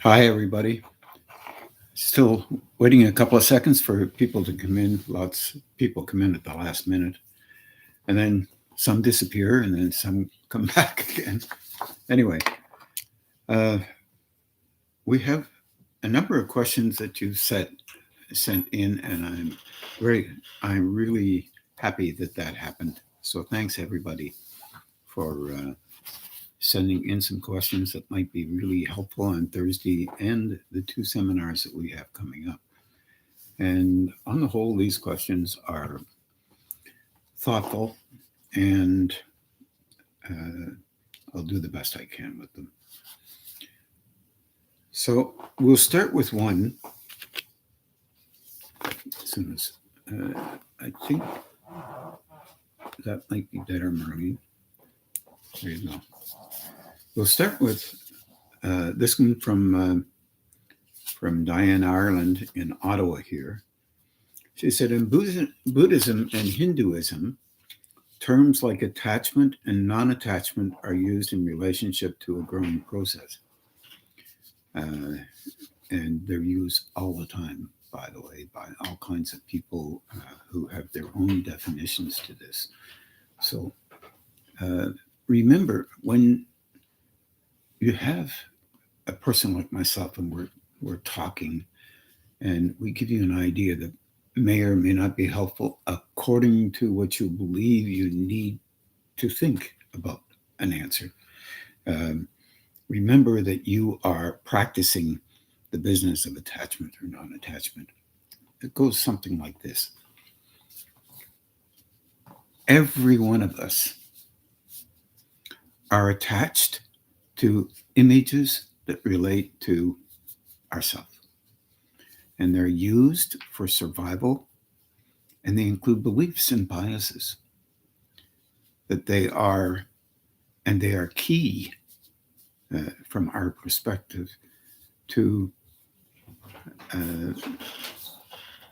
Hi, everybody. Still waiting a couple of seconds for people to come in. Lots of people come in at the last minute, and then some disappear, and then some come back again. Anyway, uh, we have a number of questions that you've sent in, and I'm really happy that that happened. So thanks everybody for sending in some questions that might be really helpful on Thursday and the two seminars that we have coming up. And on the whole, these questions are thoughtful, and uh, I'll do the best I can with them. So we'll start with one as soon as I think that might be better, Marlene. There you go. We'll start with this one from Diane Ireland in Ottawa here. She said, in Buddhism and Hinduism, terms like attachment and non-attachment are used in relationship to a growing process. And they're used all the time, by the way, by all kinds of people who have their own definitions to this. So remember, when you have a person like myself and we're talking and we give you an idea that may or may not be helpful according to what you believe you need to think about an answer. Um, Remember that you are practicing the business of attachment or non attachment. It goes something like this. Every one of us are attached to images that relate to ourselves. And they're used for survival, and they include beliefs and biases. That they are key from our perspective to uh,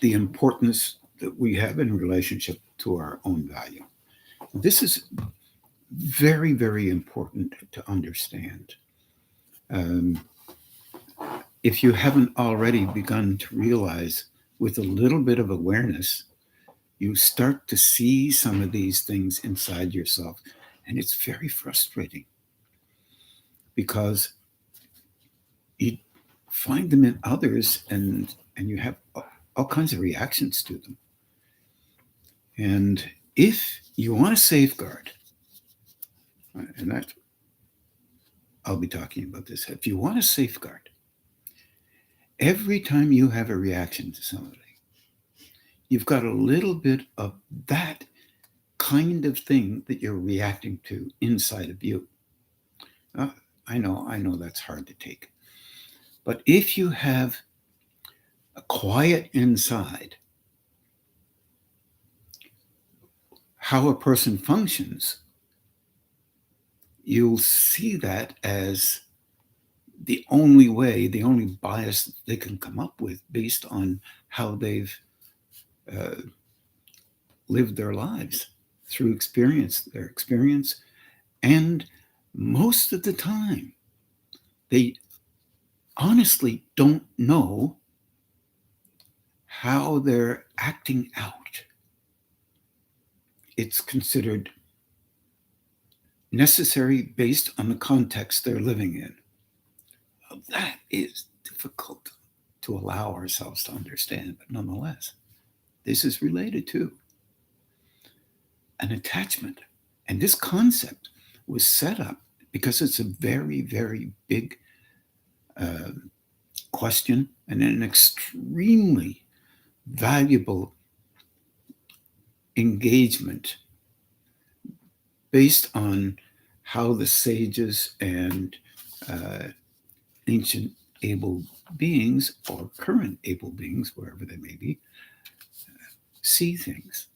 the importance that we have in relationship to our own value. This is very, very important to understand. Um, if you haven't already begun to realize with a little bit of awareness, you start to see some of these things inside yourself. And it's very frustrating because you find them in others and you have all kinds of reactions to them. And if you want to safeguard, and that I'll be talking about this, if you want to safeguard, every time you have a reaction to somebody, you've got a little bit of that kind of thing that you're reacting to inside of you. Uh, I know that's hard to take. But if you have a quiet inside, how a person functions, you'll see that as the only way, the only bias they can come up with based on how they've uh, lived their lives through their experience. And most of the time, they honestly don't know how they're acting out. It's considered necessary based on the context they're living in. Well, that is difficult to allow ourselves to understand, but nonetheless, this is related to an attachment. And this concept was set up because it's a very, very big uh, question and an extremely valuable engagement based on how the sages and uh, ancient able beings or current able beings, wherever they may be, see things.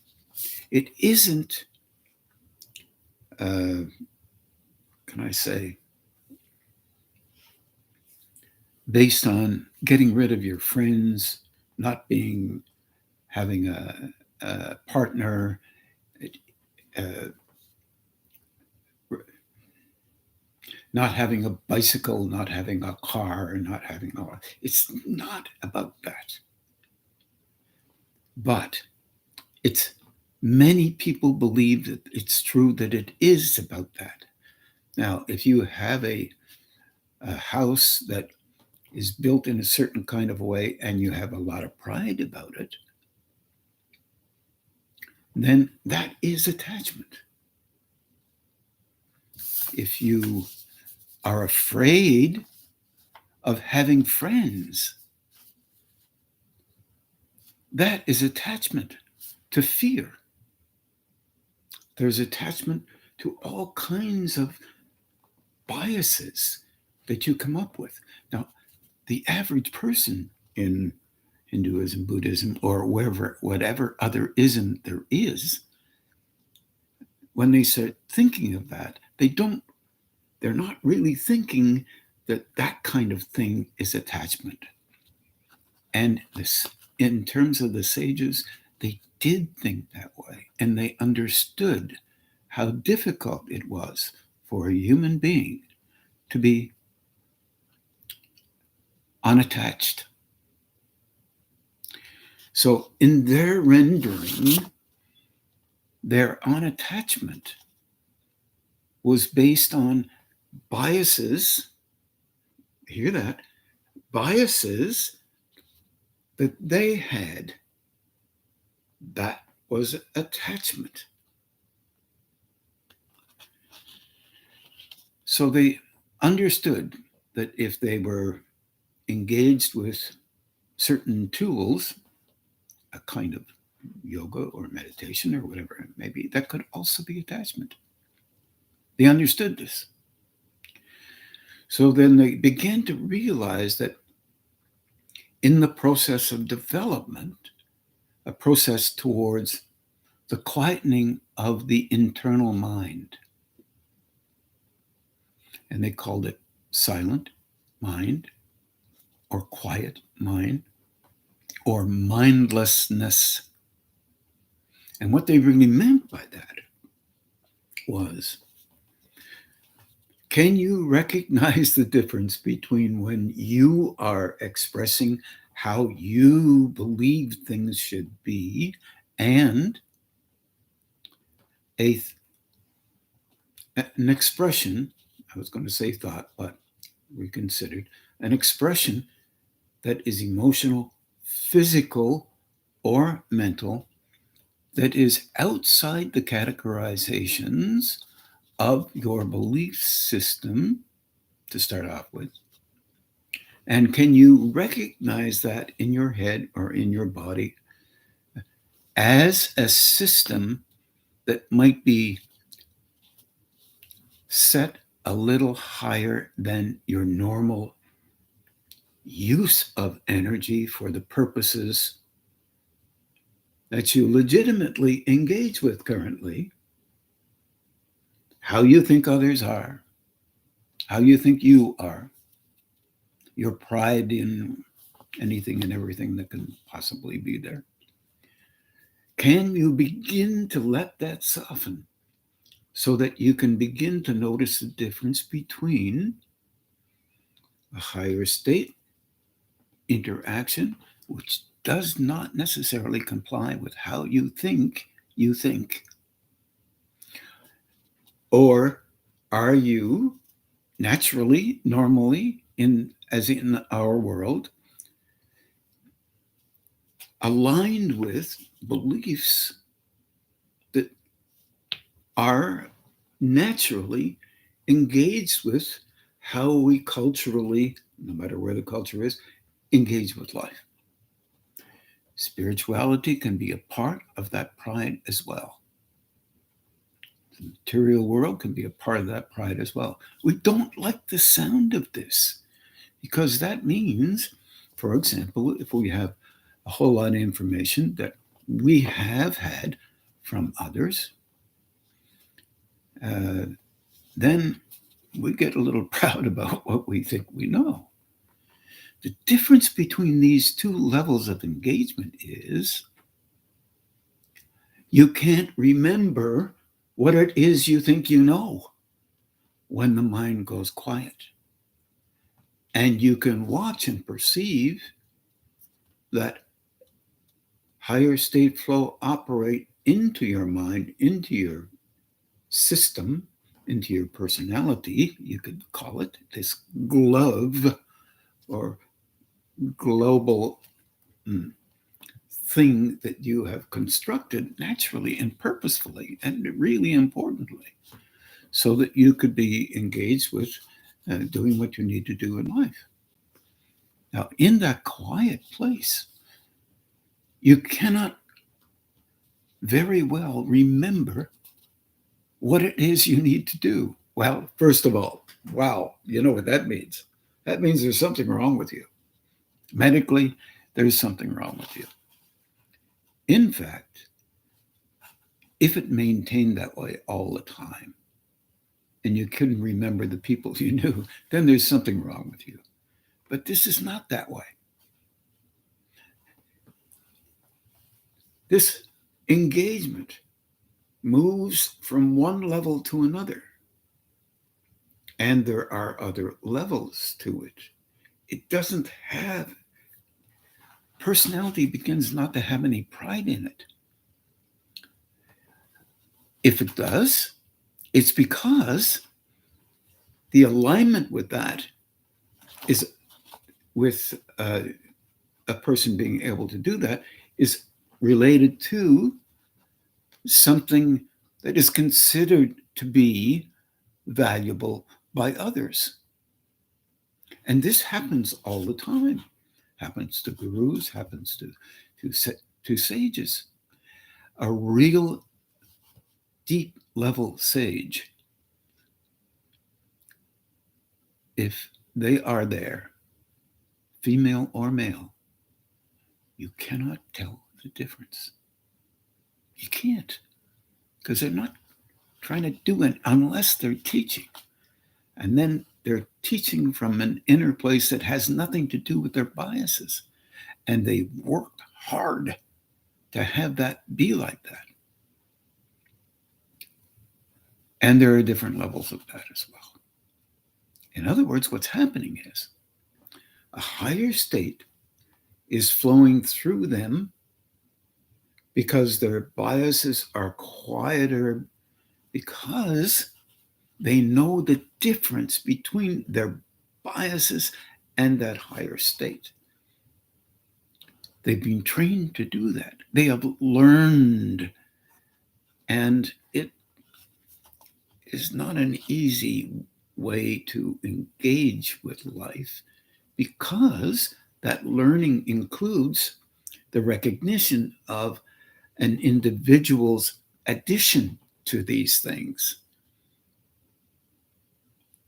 It isn't, can I say, based on getting rid of your friends, not having a partner, uh, not having a bicycle, not having a car, not having a. It's not about that. But it's many people believe that it's true that it is about that. Now, if you have a house that is built in a certain kind of way and you have a lot of pride about it, then that is attachment. If you are afraid of having friends, that is attachment to fear. There's attachment to all kinds of biases that you come up with. Now, the average person in Hinduism, Buddhism, or whatever other ism there is, when they start thinking of that, they're not really thinking that that kind of thing is attachment. And this, in terms of the sages, they did think that way, and they understood how difficult it was for a human being to be unattached. So in their rendering, their unattachment was based on biases, hear that, biases that they had. That was attachment. So they understood that if they were engaged with certain tools, a kind of yoga or meditation or whatever it may be, that could also be attachment. They understood this. So then they began to realize that in the process of development, a process towards the quietening of the internal mind, and they called it silent mind or quiet mind or mindlessness. And what they really meant by that was, can you recognize the difference between when you are expressing how you believe things should be and an expression, I was going to say thought, but reconsidered, an expression that is emotional, physical, or mental, that is outside the categorizations of your belief system to start off with? And can you recognize that in your head or in your body as a system that might be set a little higher than your normal use of energy for the purposes that you legitimately engage with currently? How you think others are, how you think you are, your pride in anything and everything that can possibly be there. Can you begin to let that soften so that you can begin to notice the difference between a higher state interaction, which does not necessarily comply with how you think, or are you naturally, normally, as in our world, aligned with beliefs that are naturally engaged with how we culturally, no matter where the culture is, engage with life? Spirituality can be a part of that pride as well. The material world can be a part of that pride as well. We don't like the sound of this because that means, for example, if we have a whole lot of information that we have had from others, then we get a little proud about what we think we know. The difference between these two levels of engagement is you can't remember what it is you think you know. when the mind goes quiet. And you can watch and perceive that higher state flow operate into your mind, into your system, into your personality. You could call it this glove or global thing that you have constructed naturally and purposefully and really importantly, so that you could be engaged with doing what you need to do in life. Now, in that quiet place, you cannot very well remember what it is you need to do. Well, first of all, wow, you know what that means. That means there's something wrong with you. Medically, there's something wrong with you. In fact, if it maintained that way all the time, and you couldn't remember the people you knew, then there's something wrong with you. But this is not that way. This engagement moves from one level to another. And there are other levels to it. It doesn't have, personality begins not to have any pride in it. If it does, it's because the alignment with that is with a person being able to do that is related to something that is considered to be valuable by others. And this happens all the time. Happens to gurus, happens to sages. A real deep level sage, if they are there, female or male, you cannot tell the difference. You can't, because they're not trying to do it unless they're teaching. And then they're teaching from an inner place that has nothing to do with their biases. And they worked hard to have that be like that. And there are different levels of that as well. In other words, what's happening is a higher state is flowing through them because their biases are quieter, because they know the difference between their biases and that higher state. They've been trained to do that. They have learned, and it is not an easy way to engage with life, because that learning includes the recognition of an individual's addition to these things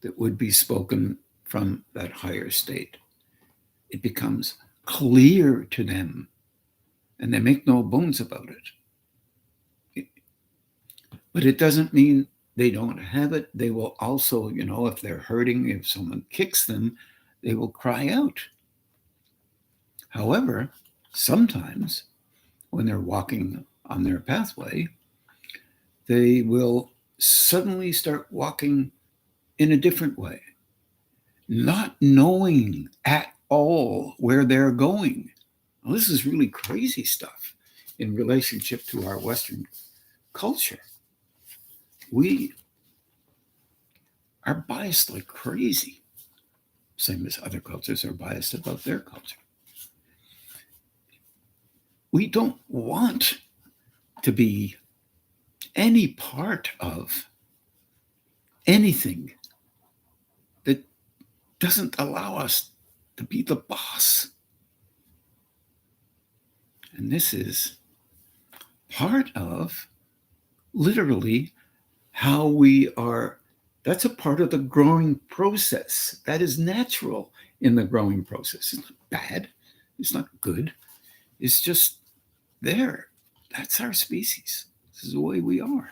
that would be spoken from that higher state. It becomes clear to them, and they make no bones about it. But it doesn't mean they don't have it. They will also, if they're hurting, if someone kicks them, they will cry out. However, sometimes when they're walking on their pathway, they will suddenly start walking in a different way, not knowing at all where they're going. Well, this is really crazy stuff in relationship to our Western culture. We are biased like crazy, same as other cultures are biased about their culture. We don't want to be any part of anything that doesn't allow us to be the boss. And this is part of literally how we are. That's a part of the growing process. That is natural in the growing process. It's not bad. It's not good. It's just there. That's our species. This is the way we are.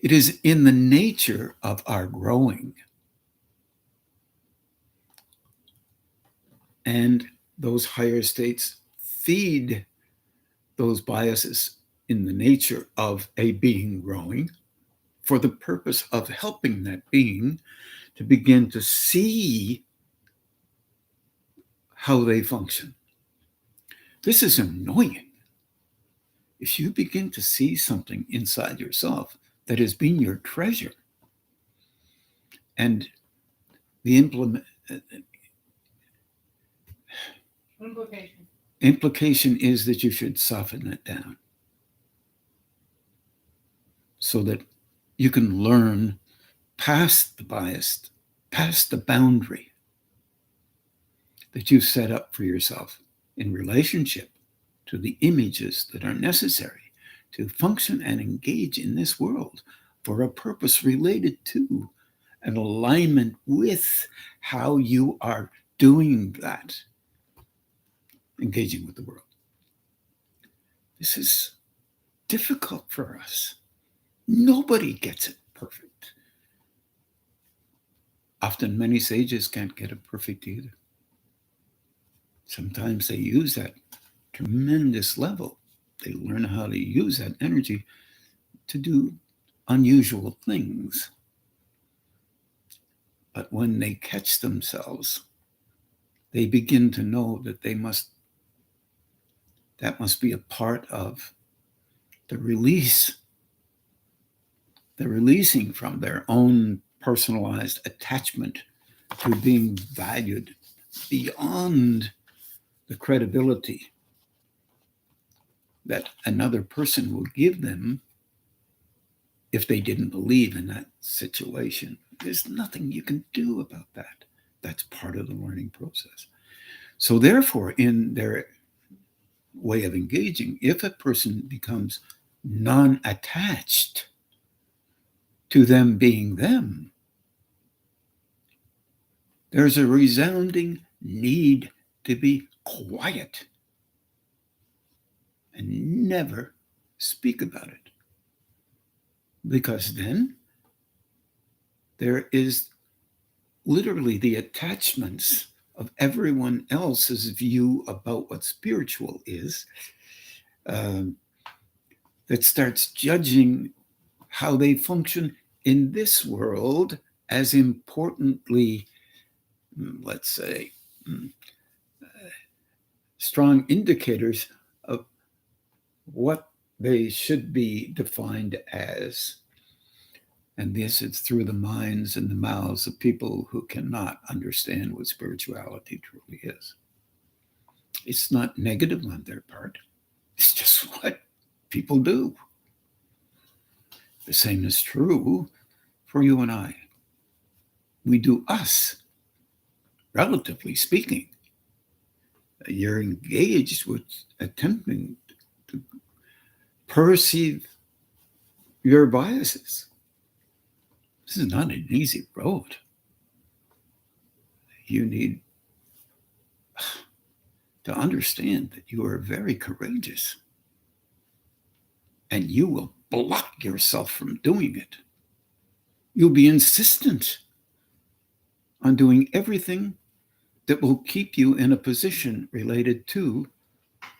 It is in the nature of our growing. And those higher states feed those biases in the nature of a being growing, for the purpose of helping that being to begin to see how they function. This is annoying. If you begin to see something inside yourself that has been your treasure, and the implication is that you should soften it down so that you can learn past the bias, past the boundary that you've set up for yourself in relationship to the images that are necessary to function and engage in this world for a purpose related to an alignment with how you are doing that, engaging with the world. This is difficult for us. Nobody gets it perfect. Often many sages can't get it perfect either. Sometimes they use that tremendous level. They learn how to use that energy to do unusual things. But when they catch themselves, they begin to know that that must be a part of the releasing from their own personalized attachment to being valued beyond the credibility that another person will give them if they didn't believe in that situation. There's nothing you can do about that. That's part of the learning process. So therefore, in their way of engaging, if a person becomes non-attached to them being them, there's a resounding need to be quiet and never speak about it. Because then there is literally the attachments of everyone else's view about what spiritual is that starts judging how they function in this world as importantly, let's say, strong indicators of what they should be defined as. And this is through the minds and the mouths of people who cannot understand what spirituality truly is. It's not negative on their part. It's just what people do. The same is true for you and I. We do us, relatively speaking. You're engaged with attempting to perceive your biases. This is not an easy road. You need to understand that you are very courageous and you will block yourself from doing it. You'll be insistent on doing everything that will keep you in a position related to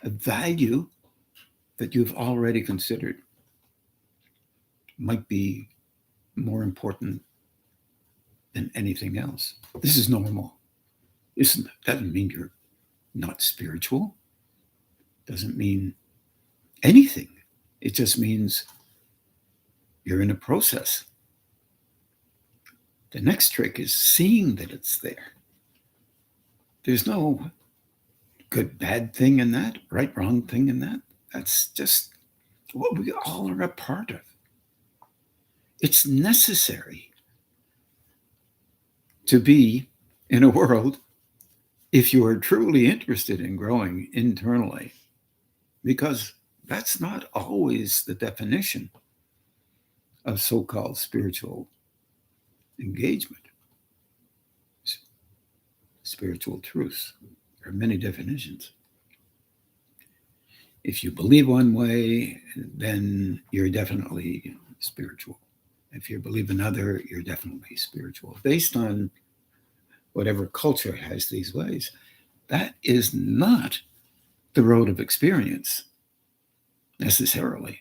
a value that you've already considered might be more important than anything else. This is normal. Doesn't mean you're not spiritual. Doesn't mean anything. It just means you're in a process. The next trick is seeing that it's there. There's no good, bad thing in that, right, wrong thing in that. That's just what we all are a part of. It's necessary to be in a world if you are truly interested in growing internally, because that's not always the definition of so-called spiritual engagement. Spiritual truths. There are many definitions. If you believe one way, then you're definitely spiritual. If you believe another, you're definitely spiritual. Based on whatever culture has these ways, that is not the road of experience necessarily.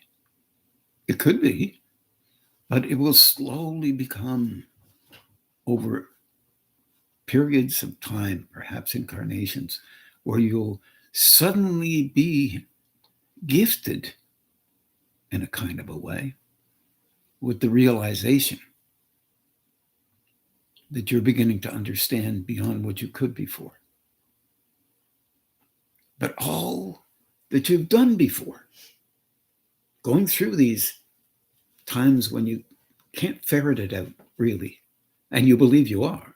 It could be, But it will slowly become, over periods of time, perhaps incarnations, where you'll suddenly be gifted in a kind of a way with the realization that you're beginning to understand beyond what you could before. But all that you've done before, going through these times when you can't ferret it out really, and you believe you are,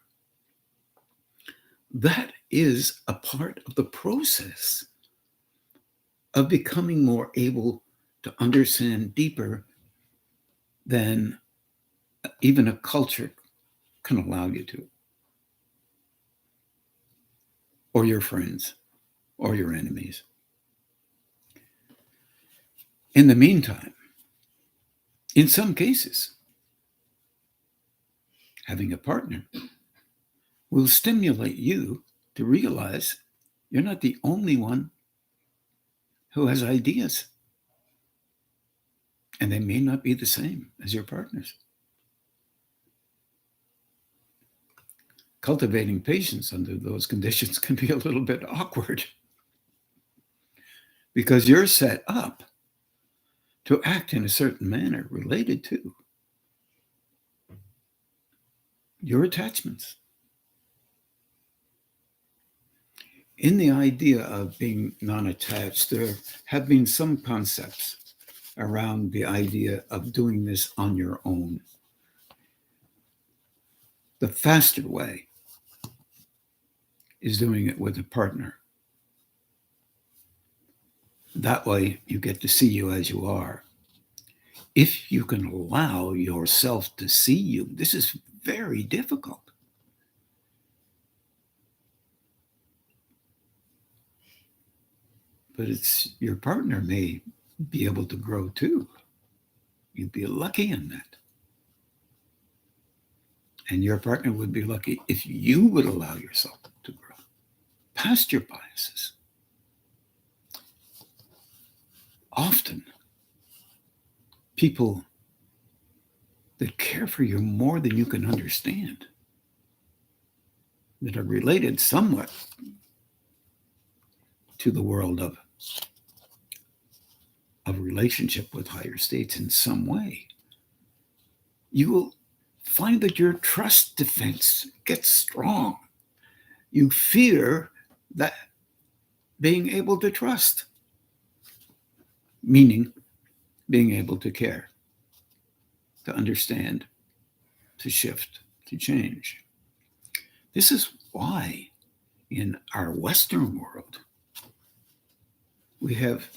that is a part of the process of becoming more able to understand deeper than even a culture can allow you to, or your friends, or your enemies. In the meantime, in some cases, having a partner will stimulate you to realize you're not the only one who has ideas, and they may not be the same as your partner's. Cultivating patience under those conditions can be a little bit awkward because you're set up to act in a certain manner related to your attachments. In the idea of being non-attached, there have been some concepts around the idea of doing this on your own. The faster way is doing it with a partner. That way you get to see you as you are. If you can allow yourself to see you, this is very difficult. But it's your partner may be able to grow too. You'd be lucky in that. And your partner would be lucky if you would allow yourself to grow past your biases. Often, people that care for you more than you can understand, that are related somewhat to the world of relationship with higher states in some way, you will find that your trust defense gets strong. You fear that being able to trust, meaning being able to care, to understand, to shift, to change. This is why in our Western world, we have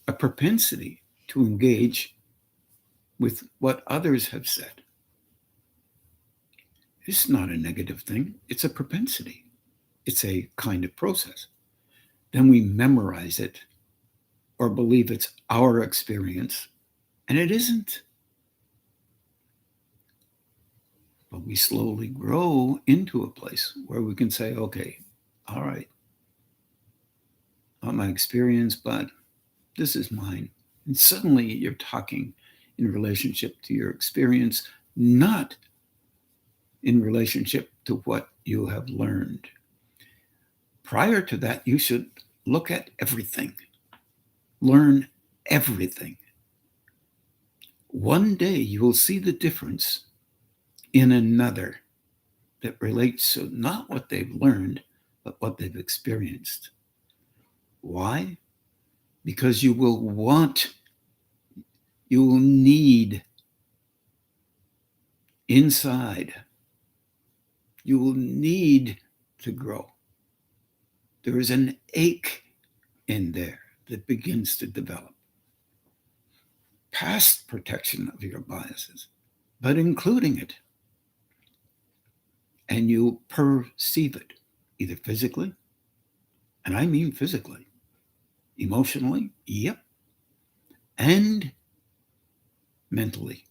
a propensity to engage with what others have said. It's not a negative thing. It's a propensity. It's a kind of process. Then we memorize it or believe it's our experience, and it isn't. But we slowly grow into a place where we can say, okay, all right, not my experience, but this is mine. And suddenly you're talking in relationship to your experience, not in relationship to what you have learned. Prior to that, you should look at everything, learn everything. One day you will see the difference in another that relates to not what they've learned, but what they've experienced. Why? Because you will need inside, you will need to grow. There is an ache in there that begins to develop. Past protection of your biases, but including it. And you perceive it, either physically, and I mean physically, emotionally, yep, and mentally.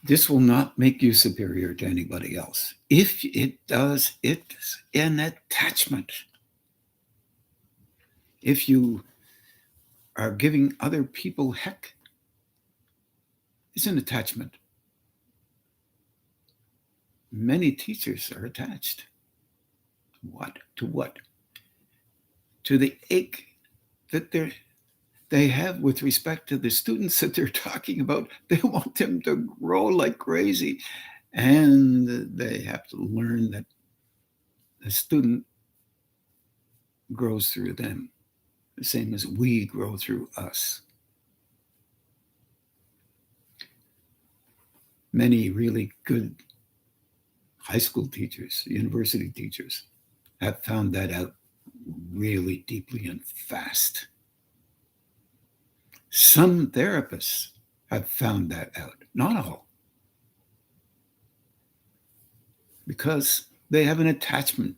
This will not make you superior to anybody else. If it does, it's an attachment. If you are giving other people heck is an attachment. Many teachers are attached. What? To what? To the ache that they have with respect to the students that they're talking about. They want them to grow like crazy. And they have to learn that the student grows through them, the same as we grow through us. Many really good high school teachers, university teachers, have found that out really deeply and fast. Some therapists have found that out, not all, because they have an attachment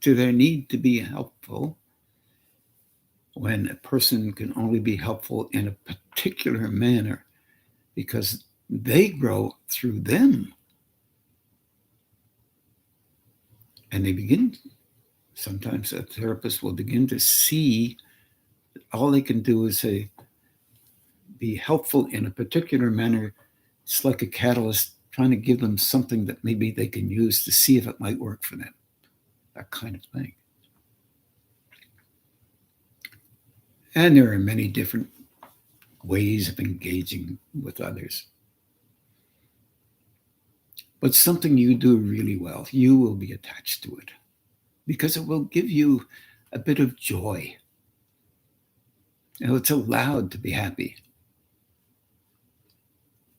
to their need to be helpful when a person can only be helpful in a particular manner because they grow through them. And they begin, sometimes a therapist will begin to see that all they can do is say, be helpful in a particular manner. It's like a catalyst trying to give them something that maybe they can use to see if it might work for them. That kind of thing. And there are many different ways of engaging with others. But something you do really well, you will be attached to it because it will give you a bit of joy. It's allowed to be happy.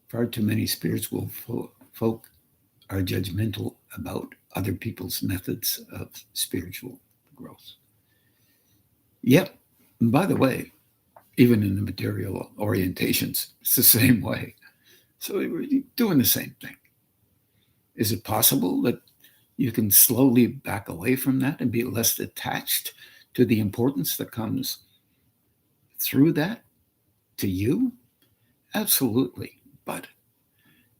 Far too many spiritual folk are judgmental about other people's methods of spiritual growth. Yep, and by the way, even in the material orientations, it's the same way. So we're doing the same thing. Is it possible that you can slowly back away from that and be less attached to the importance that comes through that to you? Absolutely. But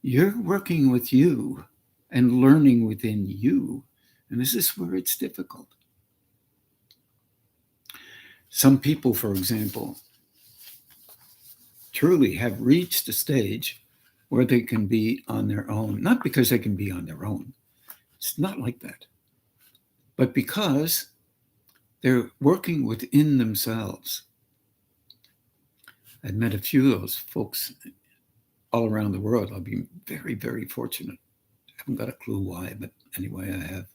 you're working with you and learning within you. And this is where it's difficult. Some people, for example, truly have reached a stage where they can be on their own, not because they can be on their own. It's not like that. But because they're working within themselves. I've met a few of those folks all around the world. I'll be very, very fortunate. I haven't got a clue why, but anyway, I have.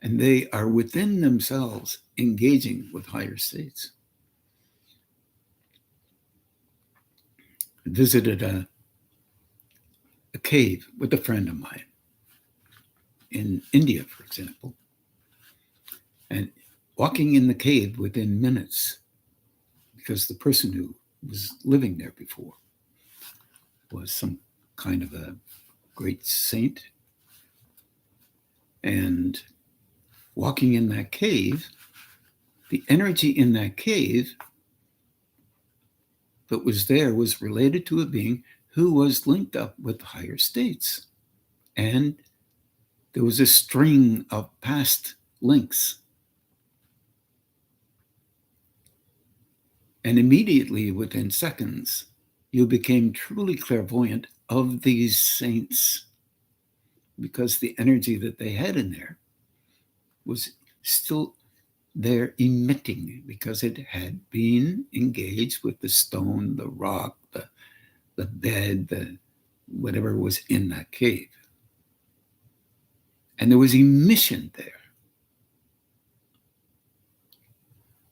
And they are within themselves engaging with higher states. I visited a cave with a friend of mine in India, for example. And walking in the cave within minutes, because the person who was living there before was some kind of a great saint. And walking in that cave, the energy in that cave that was there was related to a being who was linked up with higher states. And there was a string of past links. And immediately, within seconds, you became truly clairvoyant of these saints because the energy that they had in there was still there emitting because it had been engaged with the stone, the rock, the bed, the whatever was in that cave. And there was emission there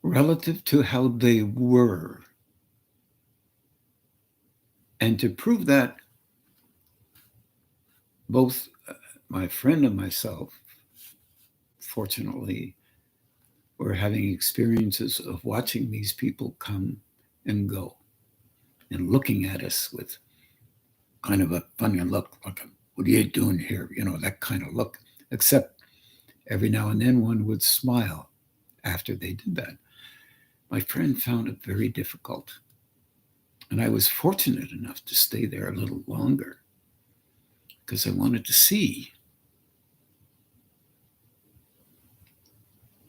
relative to how they were. And to prove that, both my friend and myself, fortunately, were having experiences of watching these people come and go and looking at us with kind of a funny look, like, what are you doing here? You know, that kind of look, except every now and then one would smile after they did that. My friend found it very difficult. And I was fortunate enough to stay there a little longer because I wanted to see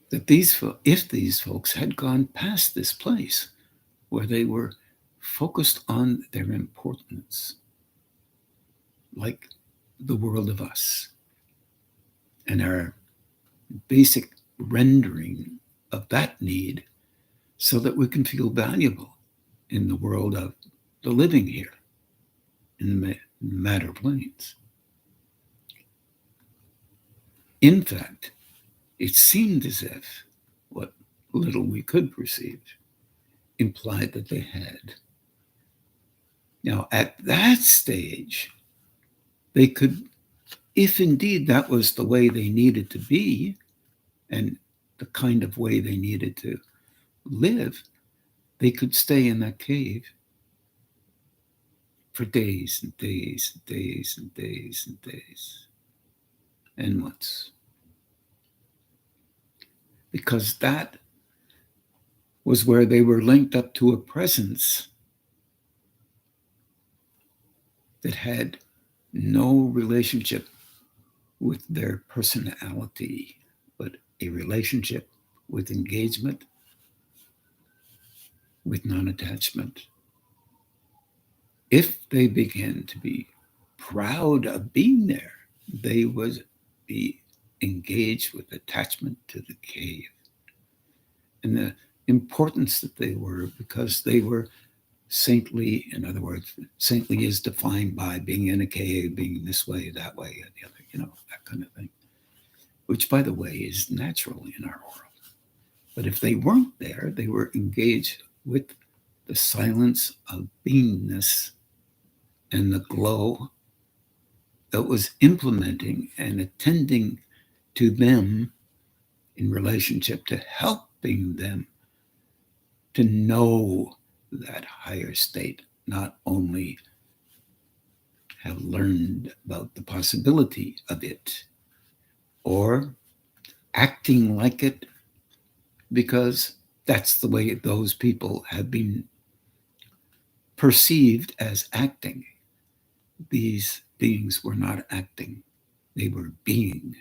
that if these folks had gone past this place, where they were focused on their importance, like the world of us, and our basic rendering of that need so that we can feel valuable in the world of the living here in the matter planes. In fact, it seemed as if what little we could perceive implied that they had. Now, at that stage, they could, if indeed that was the way they needed to be and the kind of way they needed to live, they could stay in that cave for days and days and days and days and days and months. Because that was where they were linked up to a presence that had no relationship with their personality, but a relationship with engagement, with non-attachment. If they began to be proud of being there, they would be engaged with attachment to the cave and the importance that they were, because they were saintly. In other words, saintly is defined by being in a cave, being this way, that way, and the other, that kind of thing, which, by the way, is natural in our world. But if they weren't there, they were engaged with the silence of beingness and the glow that was implementing and attending to them in relationship to helping them to know that higher state, not only have learned about the possibility of it or acting like it because that's the way those people have been perceived as acting. These beings were not acting, they were being.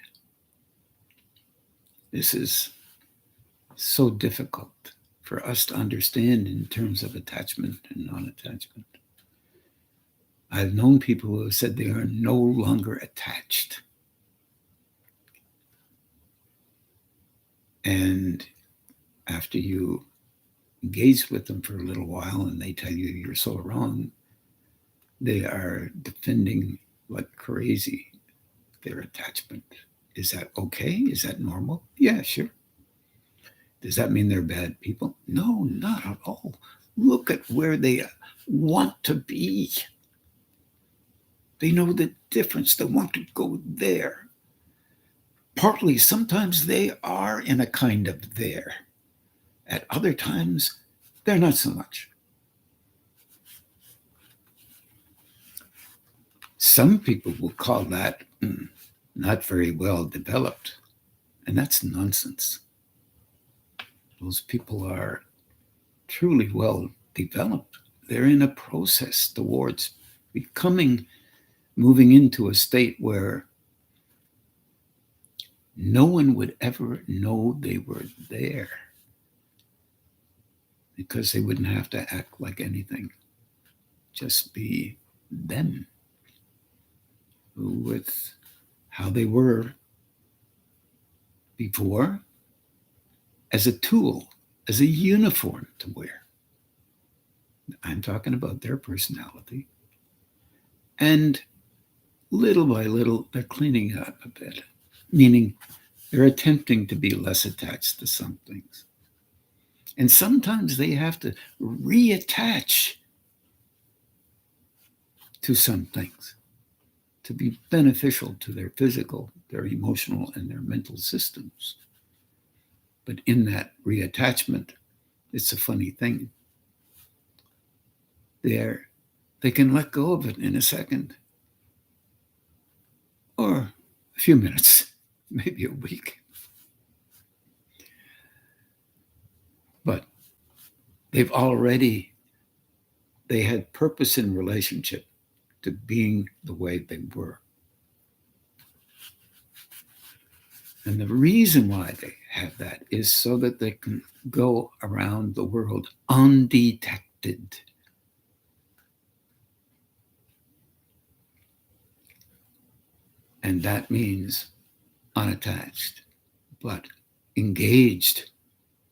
This is so difficult for us to understand in terms of attachment and non-attachment. I've known people who have said they are no longer attached. And after you engage with them for a little while and they tell you you're so wrong, they are defending like crazy their attachment. Is that okay? Is that normal? Yeah, sure. Does that mean they're bad people? No, not at all. Look at where they want to be. They know the difference. They want to go there. Partly, sometimes they are in a kind of there. At other times, they're not so much. Some people will call that not very well developed, and that's nonsense. Those people are truly well developed. They're in a process towards moving into a state where no one would ever know they were there, because they wouldn't have to act like anything, just be them with how they were before, as a tool, as a uniform to wear. I'm talking about their personality. And little by little, they're cleaning up a bit, meaning they're attempting to be less attached to some things. And sometimes they have to reattach to some things to be beneficial to their physical, their emotional, and their mental systems. But in that reattachment, it's a funny thing. They can let go of it in a second, or a few minutes, maybe a week. But they had purpose in relationship to being the way they were. And the reason why they have that is so that they can go around the world undetected. And that means unattached, but engaged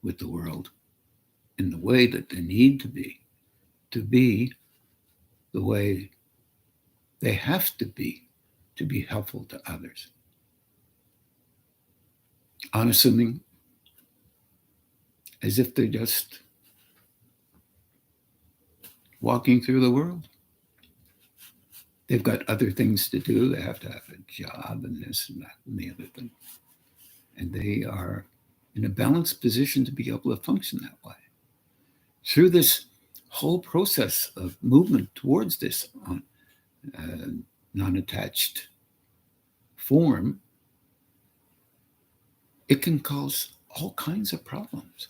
with the world in the way that they need to be the way they have to be helpful to others. Unassuming, as if they're just walking through the world. They've got other things to do. They have to have a job and this and that and the other thing. And they are in a balanced position to be able to function that way. Through this whole process of movement towards this non-attached form, it can cause all kinds of problems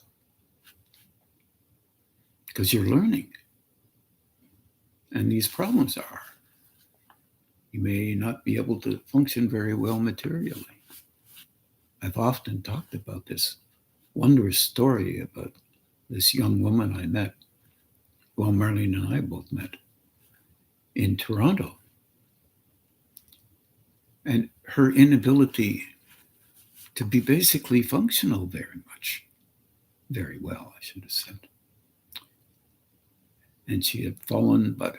because you're learning. And these problems are, you may not be able to function very well materially. I've often talked about this wondrous story about this young woman I met, well, Marlene and I both met in Toronto. And her inability to be basically functional very well, I should have said. And she had fallen, but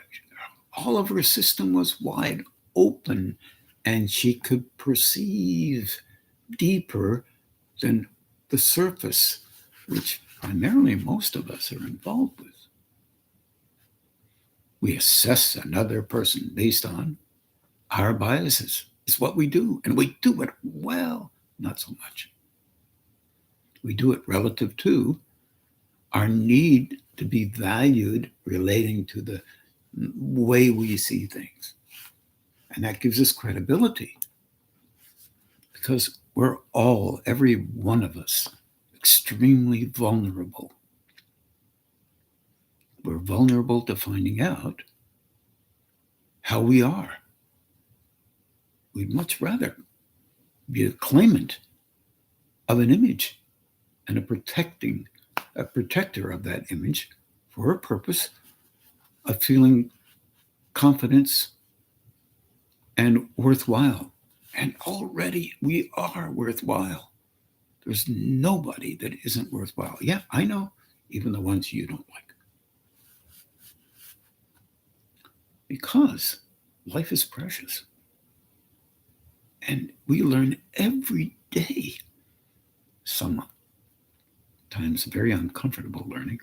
all of her system was wide open, and she could perceive deeper than the surface, which primarily most of us are involved with. We assess another person based on our biases. It's what we do, and we do it well, not so much. We do it relative to our need to be valued relating to the way we see things. And that gives us credibility because we're all, every one of us, extremely vulnerable. We're vulnerable to finding out how we are. We'd much rather be a claimant of an image and a protector of that image for a purpose of feeling confidence and worthwhile. And already we are worthwhile. There's nobody that isn't worthwhile. Yeah, I know, even the ones you don't like. Because life is precious. And we learn every day, sometimes very uncomfortable learning.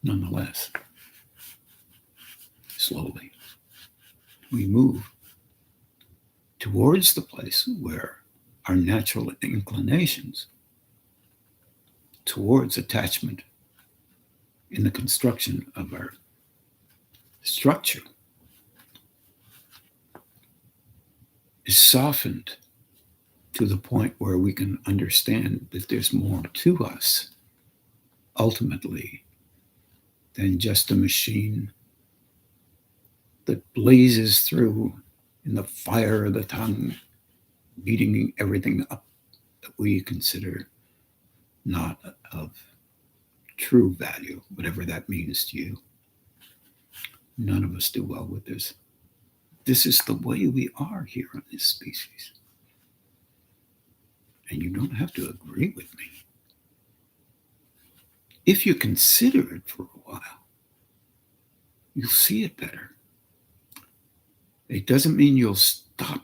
Nonetheless, slowly, we move towards the place where our natural inclinations towards attachment in the construction of our structure is softened to the point where we can understand that there's more to us ultimately than just a machine that blazes through in the fire of the tongue, beating everything up that we consider not of true value, whatever that means to you. None of us do well with this. This is the way we are here on this species. And you don't have to agree with me. If you consider it for a while, you'll see it better. It doesn't mean you'll stop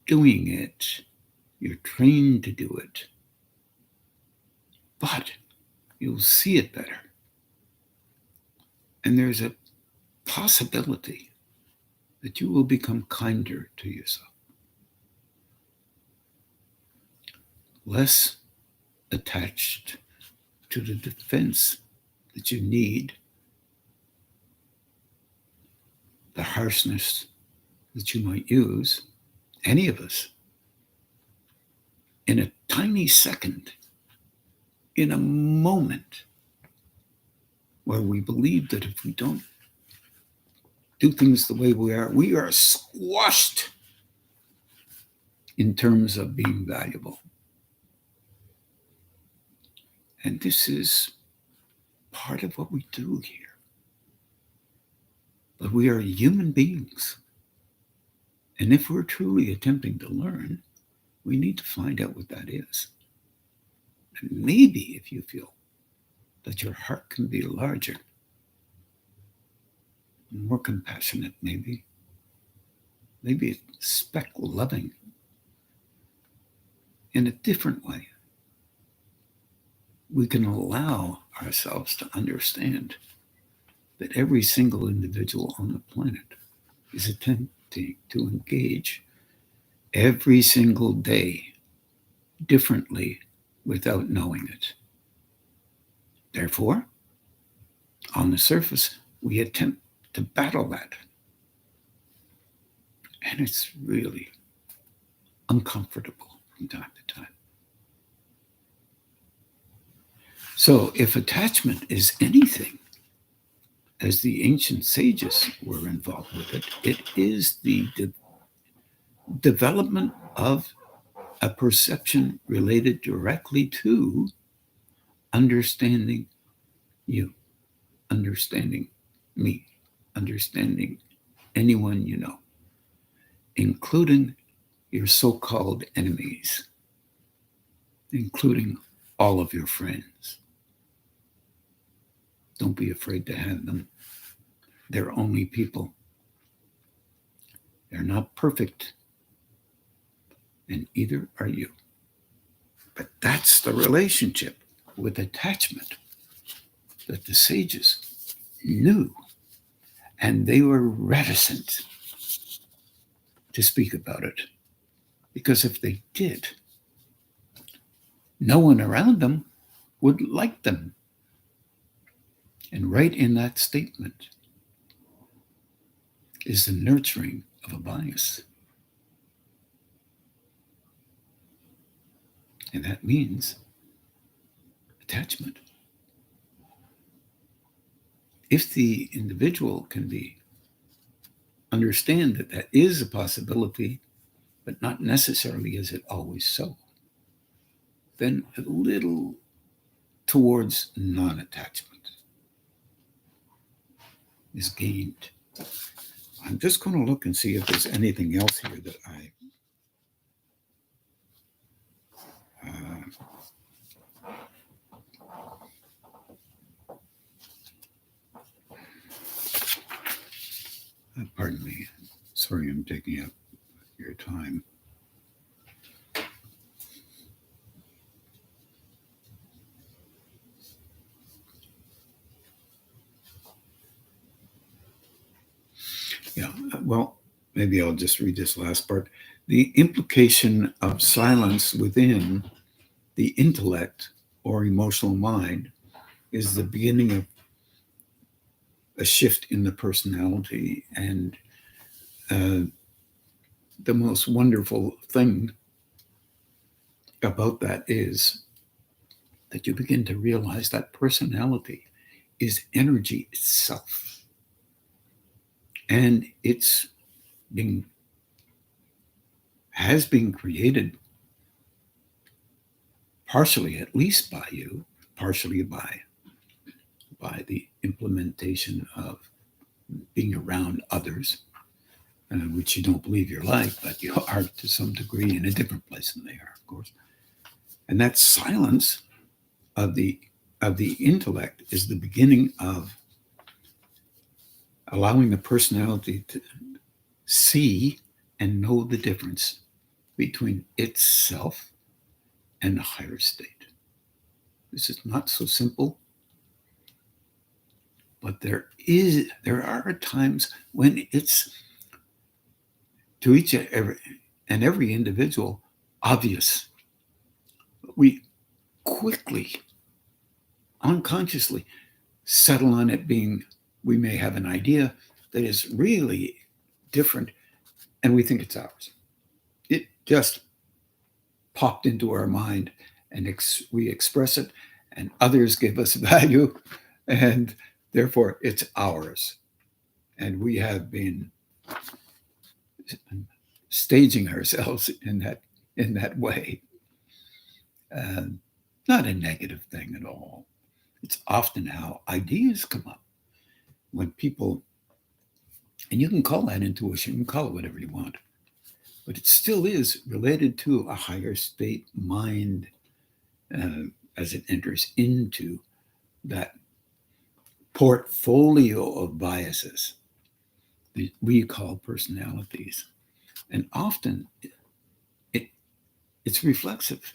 doing it. You're trained to do it. But you'll see it better. And there's a possibility that you will become kinder to yourself. Less attached to the defense that you need, the harshness that you might use, any of us, in a tiny second, in a moment, where we believe that if we don't do things the way we are squashed in terms of being valuable. And this is part of what we do here. But we are human beings. And if we're truly attempting to learn, we need to find out what that is. And maybe if you feel that your heart can be larger, more compassionate, maybe speck loving in a different way, we can allow ourselves to understand that every single individual on the planet is attempting to engage every single day differently without knowing it. Therefore, on the surface, we attempt to battle that. And it's really uncomfortable from time to time. So, if attachment is anything, as the ancient sages were involved with it, it is the development of a perception related directly to understanding you, understanding me, understanding anyone you know, including your so-called enemies, including all of your friends. Don't be afraid to have them. They're only people. They're not perfect, and either are you. But that's the relationship with attachment that the sages knew, and they were reticent to speak about it, because if they did, no one around them would like them. And right in that statement is the nurturing of a bias. And that means attachment. If the individual can understand that that is a possibility, but not necessarily is it always so, then a little towards non-attachment is gained. I'm just going to look and see if there's anything else here that pardon me. Sorry, I'm taking up your time. Yeah, well, maybe I'll just read this last part. The implication of silence within the intellect or emotional mind is the beginning of a shift in the personality. And the most wonderful thing about that is that you begin to realize that personality is energy itself. And has been created partially, at least by you, partially by the implementation of being around others, which you don't believe you're like, but you are to some degree in a different place than they are, of course. And that silence of the intellect is the beginning of allowing the personality to see and know the difference between itself and a higher state. This is not so simple, but there are times when it's to each and every individual obvious. We quickly, unconsciously settle on it being, we may have an idea that is really different and we think it's ours. It just popped into our mind and we express it and others give us value and therefore it's ours. And we have been staging ourselves in that way. not a negative thing at all. It's often how ideas come up when people, and you can call that intuition, you can call it whatever you want, but it still is related to a higher state mind as it enters into that portfolio of biases that we call personalities. And often it, it's reflexive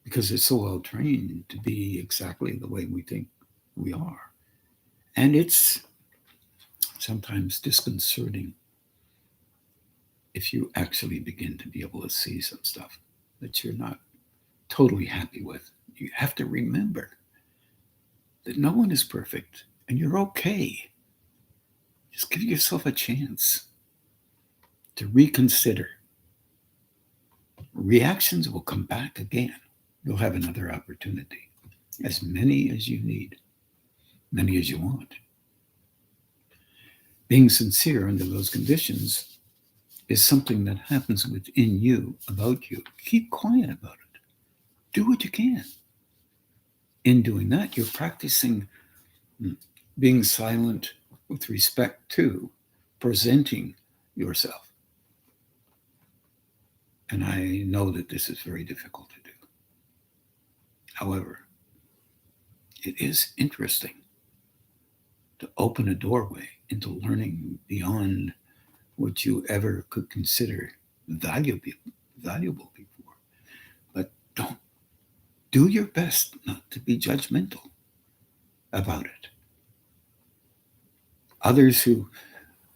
because it's so well trained to be exactly the way we think we are. And it's sometimes disconcerting if you actually begin to be able to see some stuff that you're not totally happy with. You have to remember that no one is perfect and you're okay. Just give yourself a chance to reconsider. Reactions will come back again. You'll have another opportunity, as many as you need, many as you want. Being sincere under those conditions is something that happens within you, about you. Keep quiet about it. Do what you can. In doing that, you're practicing being silent with respect to presenting yourself. And I know that this is very difficult to do. However, it is interesting to open a doorway into learning beyond what you ever could consider valuable before. But don't do your best not to be judgmental about it. Others who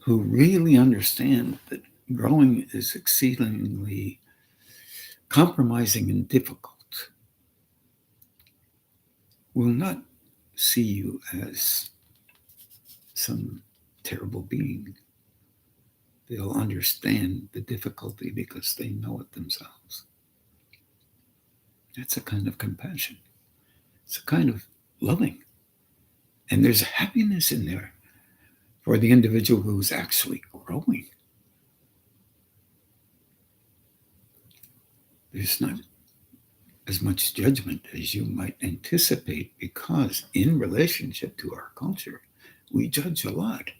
really understand that growing is exceedingly compromising and difficult will not see you as some terrible being. They'll understand the difficulty because they know it themselves. That's a kind of compassion. It's a kind of loving. And there's happiness in there for the individual who's actually growing. There's not as much judgment as you might anticipate because in relationship to our culture, we judge a lot.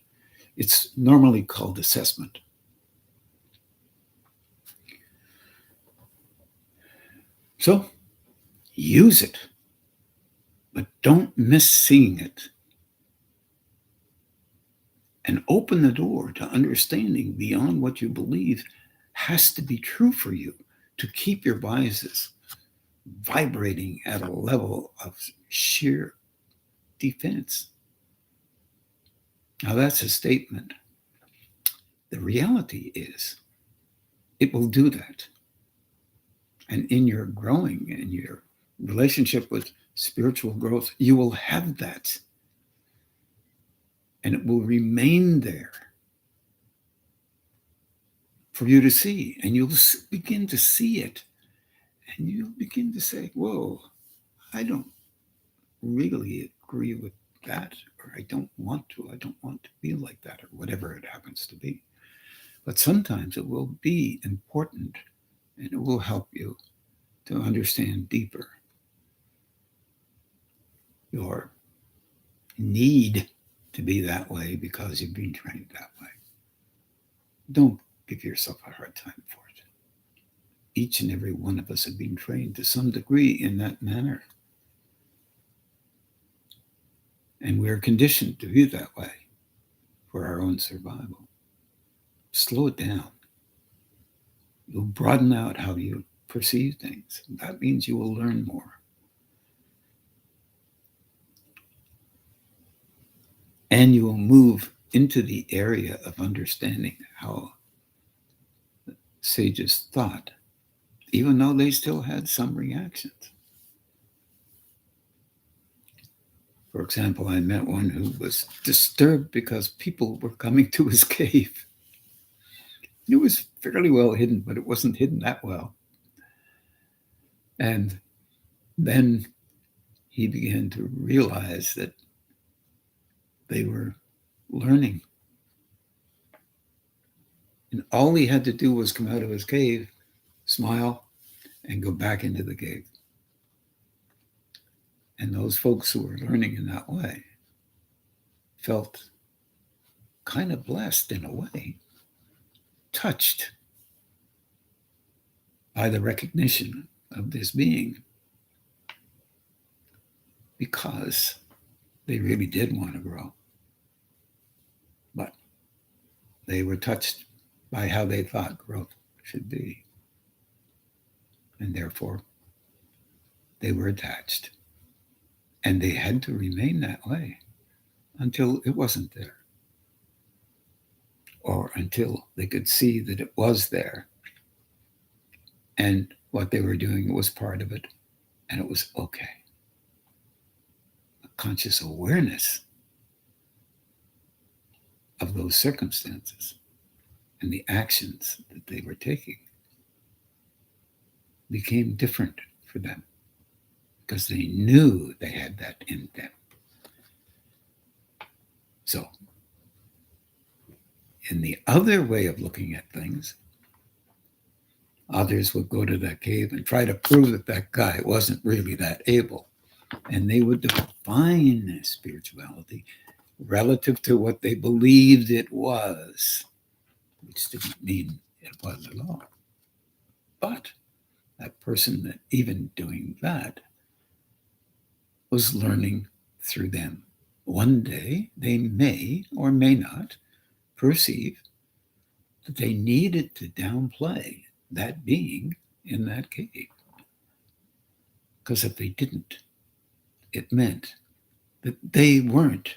It's normally called assessment. So use it, but don't miss seeing it. And open the door to understanding beyond what you believe has to be true for you to keep your biases vibrating at a level of sheer defense. Now, that's a statement. The reality is, it will do that. And in your growing, in your relationship with spiritual growth, you will have that. And it will remain there for you to see. And you'll begin to see it. And you'll begin to say, whoa, I don't really agree with that, or I don't want to be like that, or whatever it happens to be. But sometimes it will be important and it will help you to understand deeper your need to be that way because you've been trained that way. Don't give yourself a hard time for it. Each and every one of us have been trained to some degree in that manner. And we're conditioned to be that way for our own survival. Slow it down. You'll broaden out how you perceive things. That means you will learn more. And you will move into the area of understanding how sages thought, even though they still had some reactions. For example, I met one who was disturbed because people were coming to his cave. It was fairly well hidden, but it wasn't hidden that well. And then he began to realize that they were learning. And all he had to do was come out of his cave, smile, and go back into the cave. And those folks who were learning in that way felt kind of blessed in a way, touched by the recognition of this being, because they really did want to grow. But they were touched by how they thought growth should be. And therefore, they were attached. And they had to remain that way until it wasn't there, or until they could see that it was there. And what they were doing was part of it, and it was okay. A conscious awareness of those circumstances and the actions that they were taking became different for them because they knew they had that in them. So, in the other way of looking at things, others would go to that cave and try to prove that that guy wasn't really that able. And they would define spirituality relative to what they believed it was, which didn't mean it was at all. But that person that even doing that was learning through them. One day they may or may not perceive that they needed to downplay that being in that cave. Because if they didn't, it meant that they weren't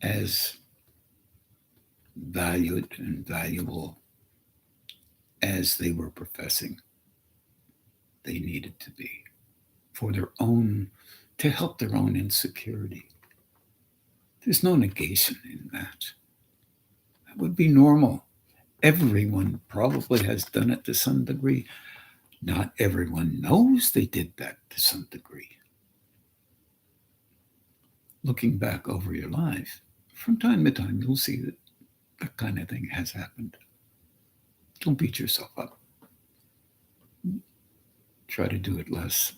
as valued and valuable as they were professing they needed to be for their own, to help their own insecurity. There's no negation in that. That would be normal. Everyone probably has done it to some degree. Not everyone knows they did that to some degree. Looking back over your life, from time to time, you'll see that that kind of thing has happened. Don't beat yourself up. Try to do it less.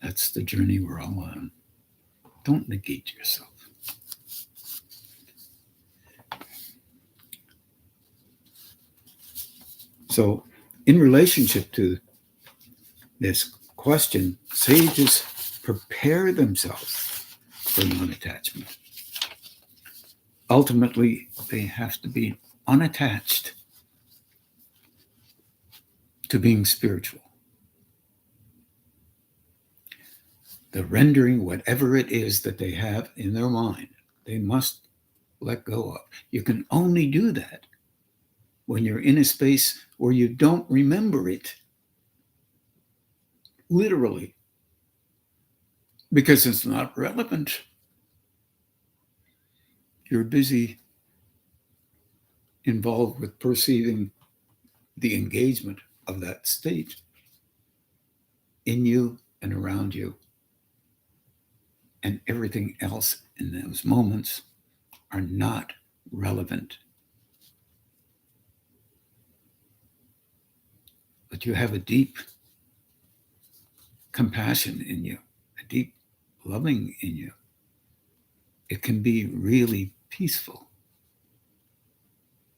That's the journey we're all on. Don't negate yourself. So, in relationship to this question, sages prepare themselves for non-attachment. Ultimately, they have to be unattached to being spiritual. The rendering, whatever it is that they have in their mind, they must let go of. You can only do that when you're in a space where you don't remember it, literally, because it's not relevant. You're busy involved with perceiving the engagement of that state in you and around you. And everything else in those moments are not relevant. But you have a deep compassion in you, a deep loving in you. It can be really peaceful.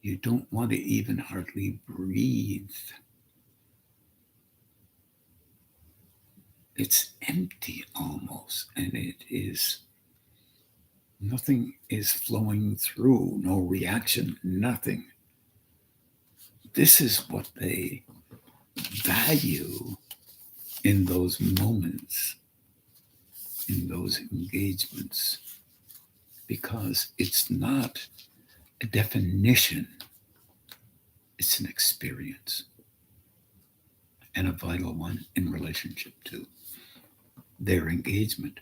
You don't want to even hardly breathe. It's empty almost, and it is, nothing is flowing through, no reaction, nothing. This is what they value in those moments, in those engagements, because it's not a definition, it's an experience, and a vital one in relationship to their engagement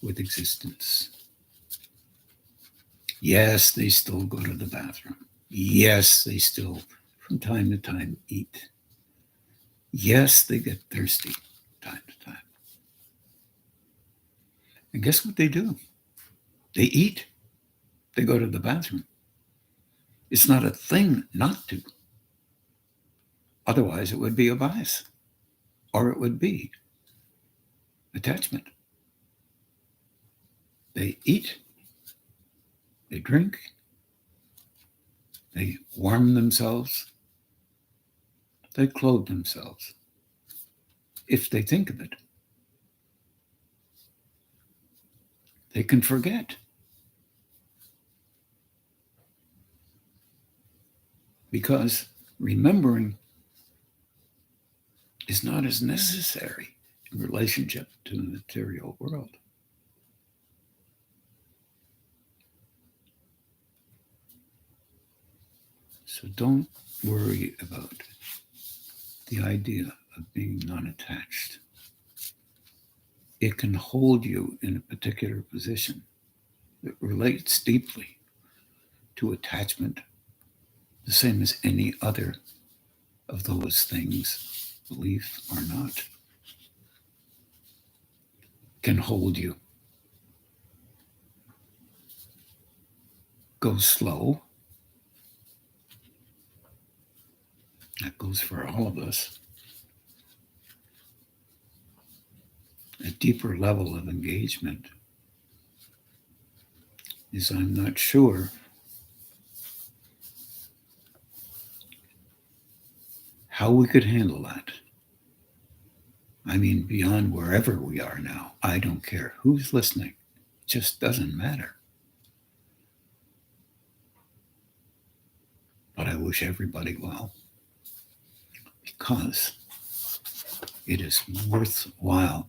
with existence. Yes, they still go to the bathroom. Yes, they still, from time to time, eat. Yes, they get thirsty time to time. And guess what they do? They eat. They go to the bathroom. It's not a thing not to. Otherwise, it would be a vice or it would be attachment. They eat, they drink, they warm themselves, they clothe themselves. If they think of it, they can forget. Because remembering is not as necessary in relationship to the material world. So don't worry about the idea of being non-attached. It can hold you in a particular position that relates deeply to attachment, the same as any other of those things, belief or not, can hold you. Go slow. That goes for all of us. A deeper level of engagement is I'm not sure how we could handle that. I mean, beyond wherever we are now. I don't care who's listening. It just doesn't matter. But I wish everybody well, because it is worthwhile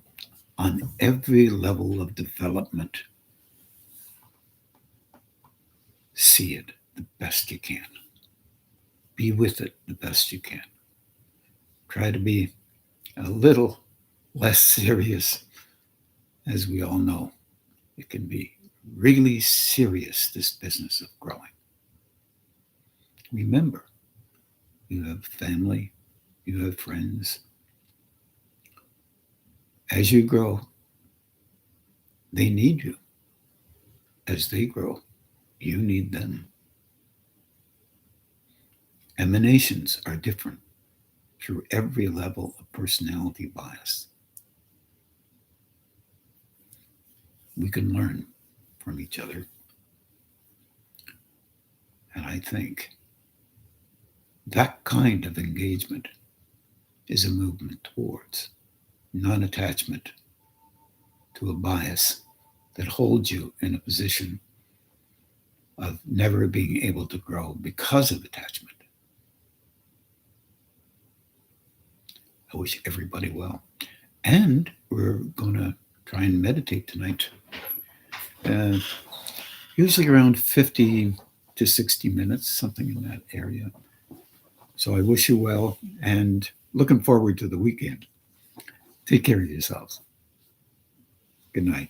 on every level of development. See it the best you can. Be with it the best you can. Try to be a little less serious. As we all know, it can be really serious, this business of growing. Remember, you have family, you have friends. As you grow, they need you. As they grow, you need them. Emanations are different through every level of personality bias. We can learn from each other. And I think that kind of engagement is a movement towards non-attachment to a bias that holds you in a position of never being able to grow because of attachment. I wish everybody well. And we're going to try and meditate tonight, usually around 50 to 60 minutes, something in that area. So I wish you well and looking forward to the weekend. Take care of yourselves. Good night.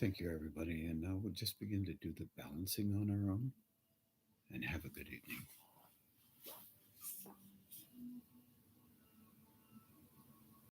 Thank you, everybody. And now we'll just begin to do the balancing on our own and have a good evening.